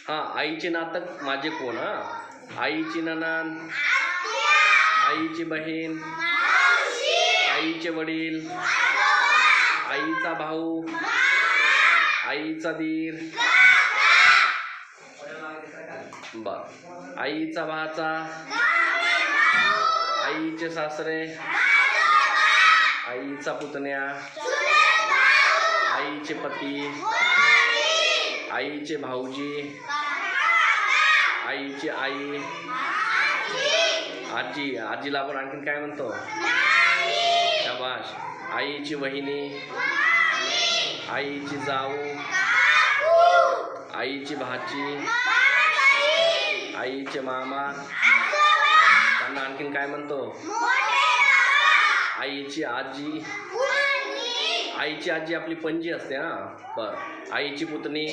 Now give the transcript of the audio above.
हां, आईचे नातक माझे कोण? हां, आईची नणंद, आईची बहीण, आईचे वडील, आईचा भाऊ, आईचा दीर, बर, आईचा भाचा, आईचे सासरे, आईचा पुतण्या, आईचे पती, आईचे भाऊजी, आईची आई, आजी. आजीला आपण आणखीन काय म्हणतो? शाबाश. आईची वहिनी, आईची जाऊ, आईची भाची, आईचे मामा, त्यांना आणखीन काय म्हणतो? आईची आजी. आईची आजी आपली पणजी असते ना. बरं, आईची पुतणी,